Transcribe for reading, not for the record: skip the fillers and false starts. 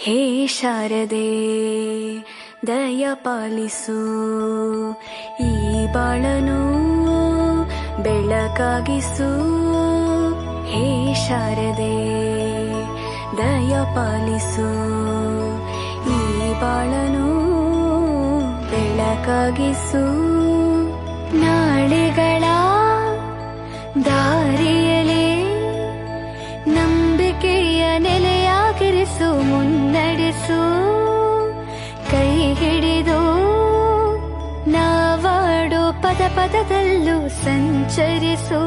ಹೇ ಶಾರದೆ ದಯ ಪಾಲಿಸು, ಈ ಬಾಳನು ಬೆಳಕಾಗಿಸು. ಹೇ ಶಾರದೆ ದಯ ಪಾಲಿಸು, ಈ ಬಾಳನು ಬೆಳಕಾಗಿಸು. ನಾಳೆಗಳ ದಾರಿಯಲೇ ನಂಬಿಕೆಯ ನೆಲೆಯಾಗಿರಿಸು, ಮುನ್ನಡೆಸು. ಕೈ ಹಿಡಿದು ನಾವಾಡೋ ಪದ ಪದದಲ್ಲೂ ಸಂಚರಿಸು.